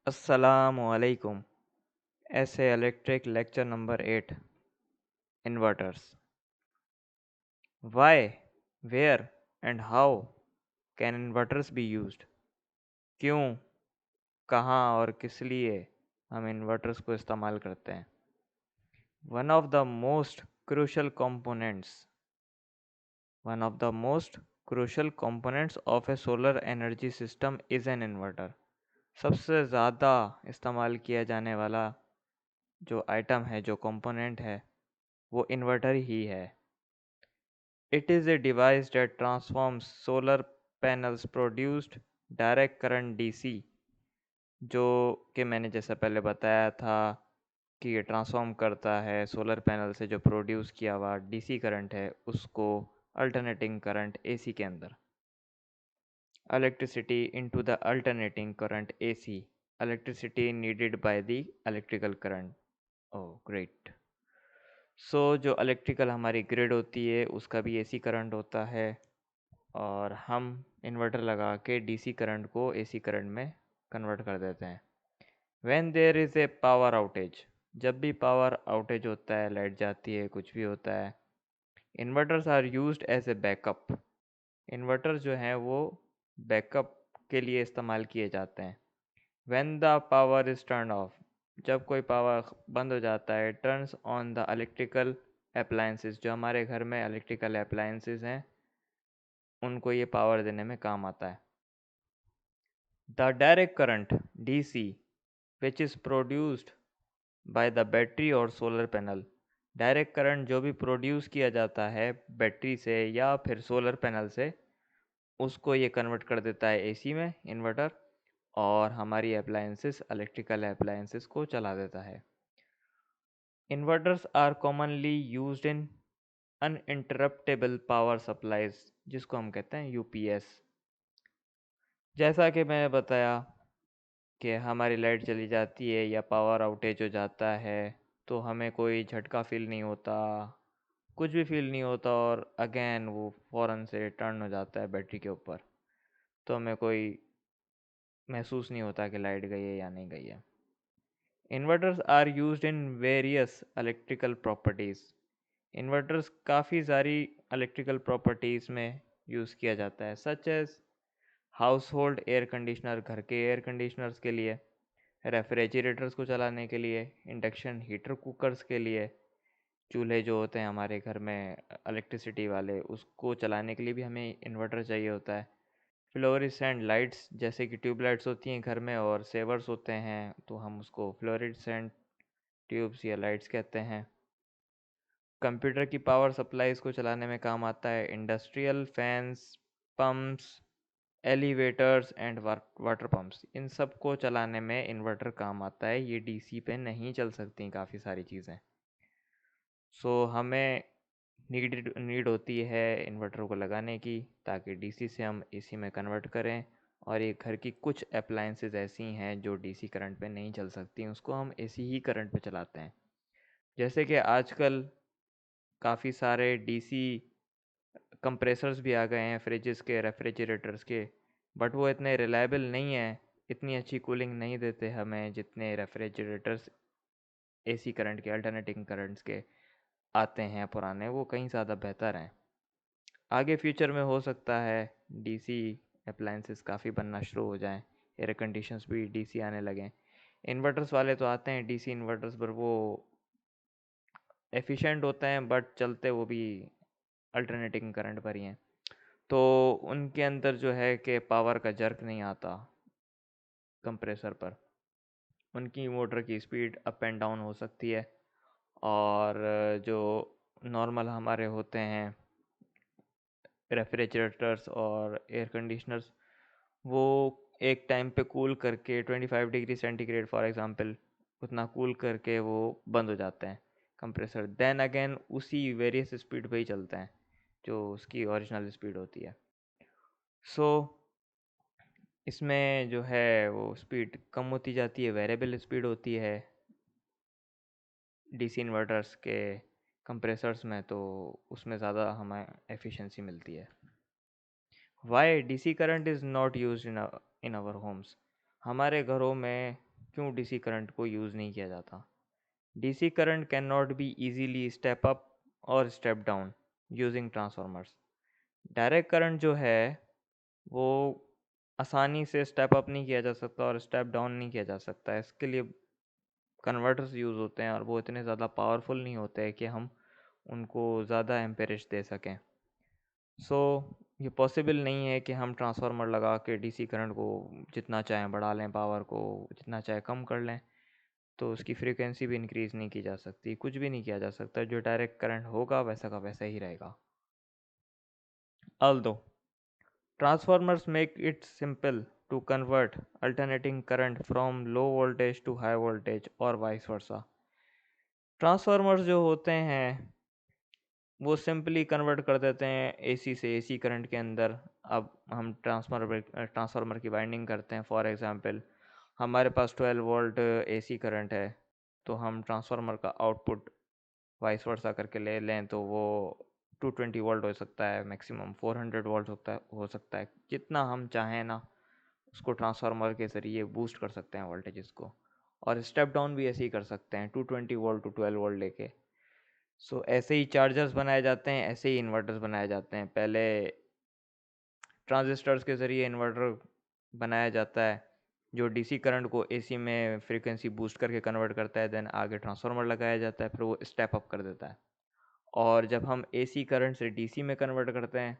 Assalamualaikum. Essay Electric Lecture number 8. Inverters. Why, where and how can inverters be used? क्यों, कहाँ और किस लिए हम इन्वर्टर्स को इस्तेमाल करते हैं? One of the most crucial components of a solar energy system is an inverter. सबसे ज़्यादा इस्तेमाल किया जाने वाला जो आइटम है, जो कंपोनेंट है, वो इन्वर्टर ही है. It is a device that transforms solar panels produced direct current DC, जो कि मैंने जैसा पहले बताया था कि ये ट्रांसफॉर्म करता है सोलर पैनल से जो प्रोड्यूस किया हुआ डीसी करंट है उसको अल्टरनेटिंग करंट एसी के अंदर. Electricity into the alternating current AC, electricity needed by the electrical current. Oh great. So जो इलेक्ट्रिकल हमारी ग्रिड होती है उसका भी एसी करंट होता है और हम इन्वर्टर लगा के डीसी करंट को एसी करंट में कन्वर्ट कर देते हैं. When there is a power outage, जब भी पावर आउटेज होता है, लाइट जाती है, कुछ भी होता है, inverters are used as a backup. Inverter जो हैं वो बैकअप के लिए इस्तेमाल किए जाते हैं. When the power is turn off, जब कोई पावर बंद हो जाता है, turns on the electrical appliances, जो हमारे घर में इलेक्ट्रिकल अप्लायंसेस हैं उनको ये पावर देने में काम आता है. The direct current DC which is produced by the battery और सोलर पैनल, डायरेक्ट करंट जो भी प्रोड्यूस किया जाता है बैटरी से या फिर सोलर पैनल से, उसको ये कन्वर्ट कर देता है एसी में इन्वर्टर और हमारी अप्लायंसेस, इलेक्ट्रिकल अप्लायंसेस को चला देता है. Inverters are commonly used in uninterruptible power supplies, जिसको हम कहते हैं यूपीएस. जैसा कि मैंने बताया कि हमारी लाइट चली जाती है या पावर आउटेज हो जाता है तो हमें कोई झटका फील नहीं होता, कुछ भी फील नहीं होता और अगेन वो फ़ौरन से टर्न हो जाता है बैटरी के ऊपर, तो हमें कोई महसूस नहीं होता कि लाइट गई है या नहीं गई है. Inverters are used in various electrical properties. Inverters काफ़ी सारी इलेक्ट्रिकल प्रॉपर्टीज़ में यूज़ किया जाता है, such as household air conditioner, घर के एयर कंडीशनर्स के लिए, रेफ्रिजरेटर्स को चलाने के लिए, इंडक्शन हीटर कुकर्स के लिए, चूल्हे जो होते हैं हमारे घर में इलेक्ट्रिसिटी वाले उसको चलाने के लिए भी हमें इन्वर्टर चाहिए होता है. फ्लोरेसेंट लाइट्स जैसे कि ट्यूब लाइट्स होती हैं घर में और सेवर्स होते हैं तो हम उसको फ्लोरेसेंट ट्यूब्स या लाइट्स कहते हैं. कंप्यूटर की पावर सप्लाईज को चलाने में काम आता है industrial fans, pumps, elevators and water pumps, इन सब को चलाने में इन्वर्टर काम आता है. ये डीसी पे नहीं चल सकती काफ़ी सारी चीज़ें. सो हमें नीड होती है इन्वर्टर को लगाने की ताकि डीसी से हम एसी में कन्वर्ट करें. और ये घर की कुछ अप्लायंसेस ऐसी हैं जो डीसी करंट पे नहीं चल सकती, उसको हम एसी ही करंट पे चलाते हैं. जैसे कि आजकल काफ़ी सारे डीसी कंप्रेसर्स भी आ गए हैं फ्रिजेस के, रेफ्रिजरेटर्स के, बट वो इतने रिलायबल नहीं हैं, इतनी अच्छी कूलिंग नहीं देते हमें जितने रेफ्रिजरेटर्स एसी करंट के, अल्टरनेटिंग करंट्स के आते हैं पुराने, वो कहीं ज़्यादा बेहतर हैं. आगे फ्यूचर में हो सकता है डीसी अप्लायंसेस काफ़ी बनना शुरू हो जाएं, एयर कंडीशंस भी डीसी आने लगें. इन्वर्टर्स वाले तो आते हैं डीसी इन्वर्टर्स, पर वो एफिशिएंट होते हैं बट चलते वो भी अल्टरनेटिंग करंट पर ही हैं, तो उनके अंदर जो है कि पावर का जर्क नहीं आता कंप्रेसर पर. उनकी मोटर की स्पीड अप एंड डाउन हो सकती है और जो नॉर्मल हमारे होते हैं रेफ्रिजरेटर्स और एयर कंडीशनर्स, वो एक टाइम पे कूल करके 25 डिग्री सेंटीग्रेड फॉर एग्जांपल उतना कूल करके वो बंद हो जाते हैं कंप्रेसर. देन अगेन उसी वेरियस स्पीड पे ही चलते हैं जो उसकी ओरिजिनल स्पीड होती है. सो इसमें जो है वो स्पीड कम होती जाती है, वेरिएबल स्पीड होती है डीसी इन्वर्टर्स के कंप्रेसर्स में, तो उसमें ज़्यादा हमें एफिशिएंसी मिलती है. Why DC current is not use in our homes. हमारे घरों में क्यों डीसी करंट को यूज़ नहीं किया जाता? DC current can not be easily step up और step down using transformers. Direct current जो है वो आसानी से स्टेप अप नहीं किया जा सकता और स्टेप डाउन नहीं किया जा सकता। इसके लिए कन्वर्टर्स यूज़ होते हैं और वो इतने ज़्यादा पावरफुल नहीं होते हैं कि हम उनको ज़्यादा एम्पेरेज दे सकें। सो ये पॉसिबल नहीं है कि हम ट्रांसफार्मर लगा के डीसी करंट को जितना चाहें बढ़ा लें, पावर को जितना चाहे कम कर लें, तो उसकी फ्रीक्वेंसी भी इंक्रीज़ नहीं की जा सकती, कुछ भी नहीं किया जा सकता। जो डायरेक्ट करंट होगा वैसा का वैसा ही रहेगा। Although transformers make it simple to convert alternating current from low voltage to high voltage or vice versa। Transformers जो होते हैं वो सिंपली कन्वर्ट कर देते हैं एसी से एसी करंट के अंदर। अब हम ट्रांसफार्मर की वाइंडिंग करते हैं। फॉर एग्जांपल हमारे पास 12 वोल्ट एसी करंट है, तो हम ट्रांसफार्मर का आउटपुट वाइस वर्सा करके ले लें तो वो 220 वोल्ट हो सकता है, मैक्सिमम 400 वोल्ट हो सकता है। जितना हम चाहें ना उसको ट्रांसफार्मर के ज़रिए बूस्ट कर सकते हैं वोल्टेजेस को, और स्टेप डाउन भी ऐसे ही कर सकते हैं 220 वोल्ट टू 12 वोल्ट लेके। सो ऐसे ही चार्जर्स बनाए जाते हैं, ऐसे ही इन्वर्टर्स बनाए जाते हैं। पहले ट्रांजिस्टर्स के ज़रिए इन्वर्टर बनाया जाता है जो डीसी करंट को एसी में फ्रीक्वेंसी बूस्ट करके कन्वर्ट करता है। देन आगे ट्रांसफार्मर लगाया जाता है, फिर वो स्टेप अप कर देता है। और जब हम एसी करंट से डीसी में कन्वर्ट करते हैं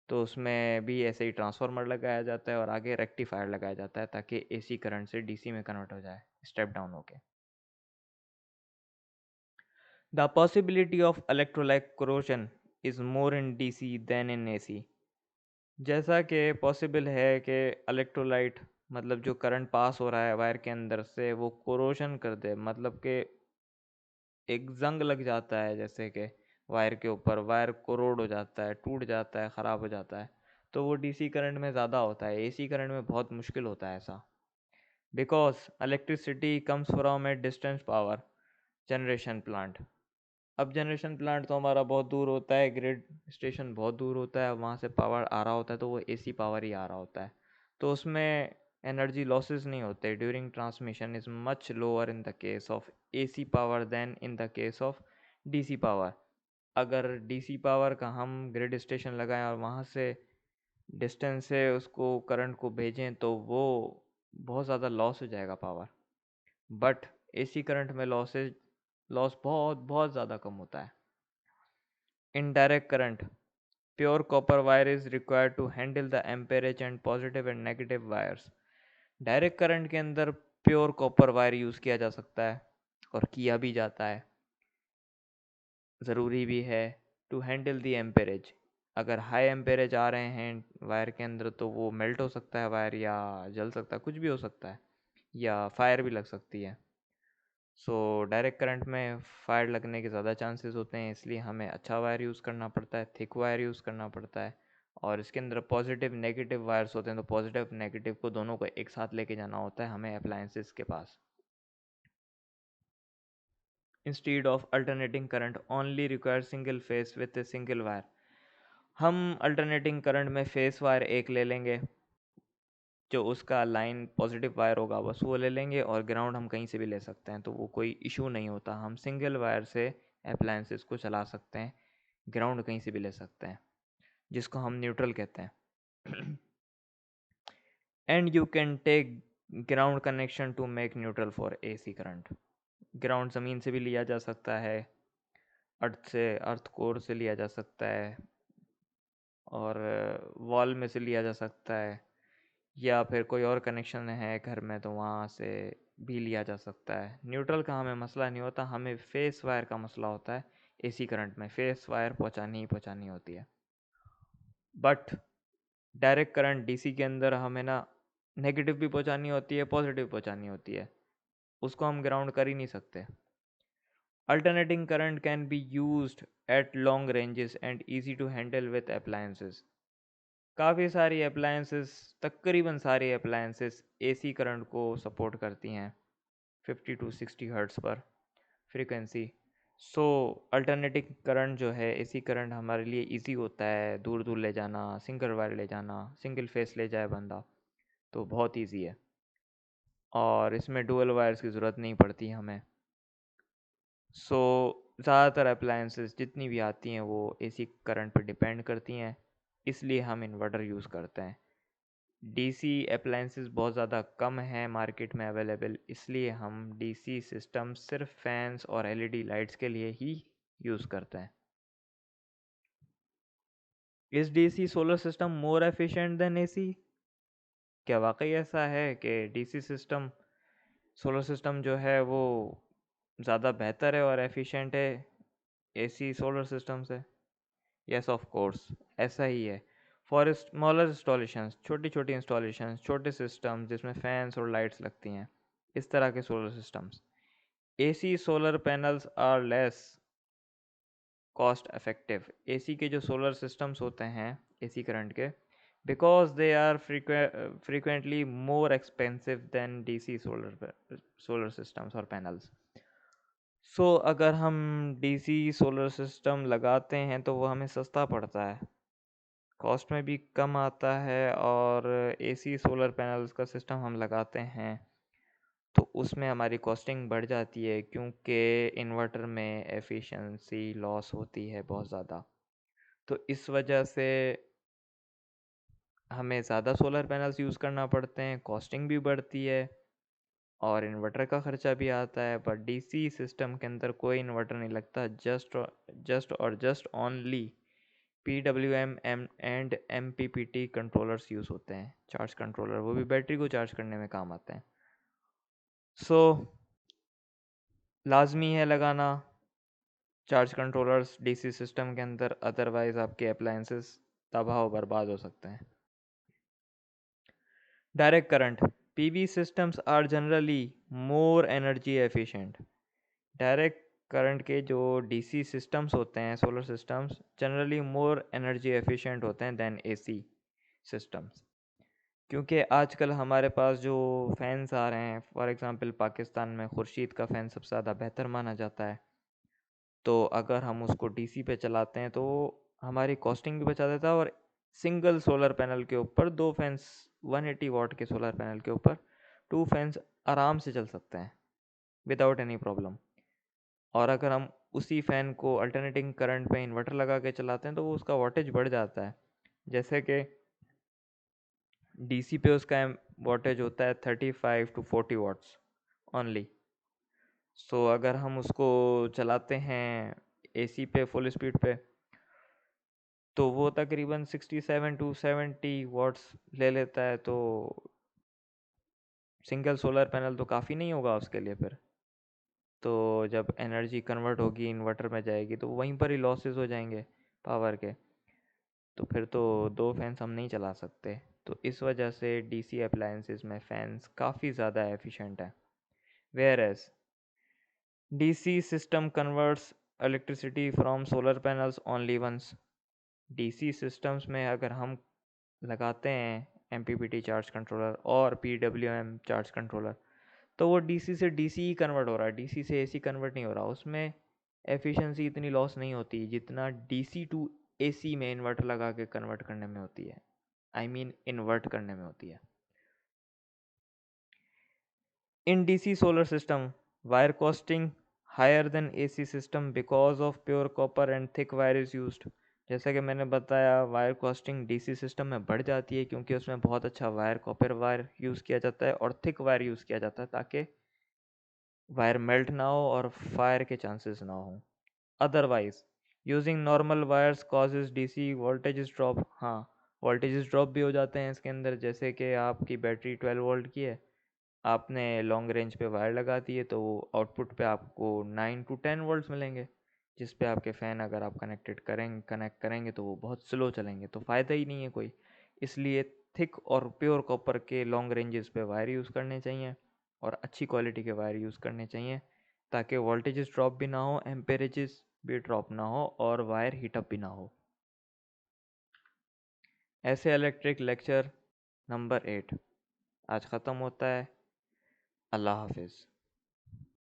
तो उसमें भी ऐसे ही ट्रांसफार्मर लगाया जाता है और आगे रेक्टिफायर लगाया जाता है ताकि एसी करंट से डीसी में कन्वर्ट हो जाए स्टेप डाउन होके। The possibility of electrolyte corrosion is more in DC than in AC. जैसा कि पॉसिबल है कि इलेक्ट्रोलाइट मतलब जो करंट पास हो रहा है वायर के अंदर से वो कोरोशन कर दे, मतलब कि एक जंग लग जाता है, जैसे कि वायर के ऊपर वायर कोरोड हो जाता है, टूट जाता है, ख़राब हो जाता है। तो वो डीसी करंट में ज़्यादा होता है, एसी करंट में बहुत मुश्किल होता है ऐसा। Because electricity comes from A distance power generation plant. अब जनरेशन प्लांट तो हमारा बहुत दूर होता है, ग्रिड स्टेशन बहुत दूर होता है, वहाँ से पावर आ रहा होता है तो वो एसी पावर ही आ रहा होता है, तो उसमें एनर्जी लॉसेस नहीं होते। During transmission is much lower in the case of AC power than in the case of DC power. अगर डीसी पावर का हम ग्रिड स्टेशन लगाएं और वहाँ से डिस्टेंस से उसको करंट को भेजें तो वो बहुत ज़्यादा लॉस हो जाएगा पावर। बट एसी करंट में लॉस बहुत बहुत ज़्यादा कम होता है। Indirect current. Pure copper wire is required to handle the amperage and positive and negative wires. Direct current के अंदर प्योर कॉपर वायर यूज़ किया जा सकता है और किया भी जाता है, ज़रूरी भी है टू हैंडल दी एम्पेरेज। अगर हाई एम्पेरेज आ रहे हैं वायर के अंदर तो वो मेल्ट हो सकता है वायर, या जल सकता है, कुछ भी हो सकता है, या फायर भी लग सकती है। सो डायरेक्ट करंट में फायर लगने के ज़्यादा चांसेस होते हैं, इसलिए हमें अच्छा वायर यूज़ करना पड़ता है, थिक वायर यूज़ करना पड़ता है। और इसके अंदर पॉजिटिव नेगेटिव वायर्स होते हैं, तो पॉजिटिव नेगेटिव को दोनों को एक साथ लेके जाना होता है हमें अप्लायंसेस के पास। Instead of alternating current only require single phase with a single wire. हम अल्टरनेटिंग करंट में फेस वायर एक ले लेंगे, जो उसका लाइन पॉजिटिव वायर होगा बस वो ले लेंगे, और ग्राउंड हम कहीं से भी ले सकते हैं, तो वो कोई इशू नहीं होता। हम सिंगल वायर से अप्लायंसेस को चला सकते हैं, ग्राउंड कहीं से भी ले सकते हैं, जिसको हम न्यूट्रल कहते हैं। And you can take ground connection to make neutral for AC current. Ground ज़मीन से भी लिया जा सकता है, अर्थ कोर से लिया जा सकता है, और वॉल में से लिया जा सकता है, या फिर कोई और कनेक्शन है घर में तो वहाँ से भी लिया जा सकता है। न्यूट्रल का हमें मसला नहीं होता, हमें फेस वायर का मसला होता है। एसी करंट में फेस वायर पहुँचानी ही पहुँचानी होती है। बट डायरेक्ट करंट डीसी के अंदर हमें ना नेगेटिव भी पहुँचानी होती है, पॉजिटिव पहुँचानी होती है, उसको हम ग्राउंड कर ही नहीं सकते। Alternating current can be used at long ranges and easy to handle with appliances. काफ़ी सारी अप्लायंसेस, तकरीबन सारी अप्लायंसेस एसी करंट को सपोर्ट करती हैं 50 टू 60 हर्ट्ज़ पर फ्रीक्वेंसी। सो अल्टरनेटिंग करंट जो है एसी करंट हमारे लिए इजी होता है, दूर दूर ले जाना, सिंगल वायर ले जाना, सिंगल फेस ले जाए बंदा तो बहुत इजी है। और इसमें डुअल वायर्स की ज़रूरत नहीं पड़ती हमें। सो ज़्यादातर अप्लायंसेस जितनी भी आती हैं वो एसी करंट पर डिपेंड करती हैं, इसलिए हम इन्वर्टर यूज़ करते हैं। डीसी अप्लायंसेस बहुत ज़्यादा कम हैं मार्केट में अवेलेबल, इसलिए हम डीसी सिस्टम सिर्फ फैंस और एलईडी लाइट्स के लिए ही यूज़ करते हैं। Is DC solar system more efficient then AC? क्या वाकई ऐसा है कि डीसी सिस्टम सोलर सिस्टम जो है वो ज़्यादा बेहतर है और एफिशिएंट है एसी सोलर सिस्टम से? यस ऑफ कोर्स, ऐसा ही है। फॉर स्मॉलर इंस्टॉलेशंस, छोटी छोटी इंस्टॉलेशंस, छोटे सिस्टम जिसमें फैंस और लाइट्स लगती हैं, इस तरह के solar systems, AC solar panels are less cost effective. AC के जो सोलर सिस्टम्स होते हैं एसी करंट के, because they are frequently more expensive than DC solar systems और पैनल्स। सो अगर हम डीसी सोलर सिस्टम लगाते हैं तो वो हमें सस्ता पड़ता है, कॉस्ट में भी कम आता है, और एसी सोलर पैनल्स का सिस्टम हम लगाते हैं तो उसमें हमारी कॉस्टिंग बढ़ जाती है, क्योंकि इन्वर्टर में एफिशिएंसी लॉस होती है बहुत ज़्यादा। तो इस वजह से हमें ज़्यादा सोलर पैनल्स यूज़ करना पड़ते हैं, कॉस्टिंग भी बढ़ती है और इन्वर्टर का ख़र्चा भी आता है। पर डीसी सिस्टम के अंदर कोई इन्वर्टर नहीं लगता, just only PWM and MPPT controllers use होते हैं, चार्ज कंट्रोलर, वो भी बैटरी को चार्ज करने में काम आते हैं। सो लाजमी है लगाना चार्ज कंट्रोलर्स डीसी सिस्टम के अंदर, अदरवाइज आपके अप्लायंसेस तबाह व बर्बाद हो सकते हैं। Direct current, PV systems are generally more energy efficient. Direct current के जो डीसी सिस्टम्स होते हैं solar systems, generally more energy efficient होते हैं देन एसी सिस्टम्स, क्योंकि आजकल हमारे पास जो फैंस आ रहे हैं, फॉर एग्ज़ाम्पल पाकिस्तान में खुर्शीद का फ़ैन सबसे ज़्यादा बेहतर माना जाता है, तो अगर हम उसको डीसी पे चलाते हैं तो हमारी कॉस्टिंग भी बचा देता है, और सिंगल सोलर पैनल के ऊपर दो फैंस, 180 वाट के सोलर पैनल के ऊपर टू फैंस आराम से चल सकते हैं विदाउट एनी प्रॉब्लम। और अगर हम उसी फ़ैन को अल्टरनेटिंग करंट पे इन्वर्टर लगा के चलाते हैं तो वो उसका वोल्टेज बढ़ जाता है। जैसे कि डीसी पे उसका वोल्टेज होता है 35 to 40 वाट्स ओनली। सो अगर हम उसको चलाते हैं एसी पे फुल स्पीड पे तो वो तकरीबन 67 to 70 वाट्स ले लेता है। तो सिंगल सोलर पैनल तो काफ़ी नहीं होगा उसके लिए फिर। तो जब एनर्जी कन्वर्ट होगी इन्वर्टर में जाएगी तो वहीं पर ही लॉसेस हो जाएंगे पावर के, तो फिर तो दो फैंस हम नहीं चला सकते। तो इस वजह से डीसी अप्लायंसेस में फ़ैन्स काफ़ी ज़्यादा एफिशिएंट है। Whereas DC system converts electricity from solar panels only once. DC systems में अगर हम लगाते हैं MPPT चार्ज कंट्रोलर और PWM चार्ज कंट्रोलर, तो वो डीसी से डीसी ही कन्वर्ट हो रहा है, डीसी से एसी कन्वर्ट नहीं हो रहा। उसमें एफिशिएंसी इतनी लॉस नहीं होती जितना डीसी टू एसी में इन्वर्टर लगा के कन्वर्ट करने में होती है, आई मीन इन्वर्ट करने में होती है। In DC solar system wire costing higher than AC system because of pure copper and thick wire is used. जैसा कि मैंने बताया, वायर कॉस्टिंग डीसी सिस्टम में बढ़ जाती है क्योंकि उसमें बहुत अच्छा वायर, कॉपर वायर यूज़ किया जाता है और थिक वायर यूज़ किया जाता है ताकि वायर मेल्ट ना हो और फायर के चांसेस ना हो। Otherwise using normal wires causes DC voltage drop. हाँ, वोल्टेज ड्रॉप भी हो जाते हैं इसके अंदर। जैसे कि आपकी बैटरी 12 वोल्ट की है, आपने लॉन्ग रेंज पे वायर लगा दी है तो आउटपुट पे आपको 9 to 10 वोल्ट्स मिलेंगे, जिस पे आपके फ़ैन अगर आप कनेक्ट करेंगे तो वो बहुत स्लो चलेंगे, तो फ़ायदा ही नहीं है कोई। इसलिए थिक और प्योर कॉपर के लॉन्ग रेंजेस पे वायर यूज़ करने चाहिए और अच्छी क्वालिटी के वायर यूज़ करने चाहिए ताकि वोल्टेजेस ड्रॉप भी ना हो, एम्पेरेजेस भी ड्रॉप ना हो और वायर हीटअप भी ना हो। ऐसे इलेक्ट्रिक लेक्चर नंबर 8 आज ख़त्म होता है। अल्लाह हाफिज़।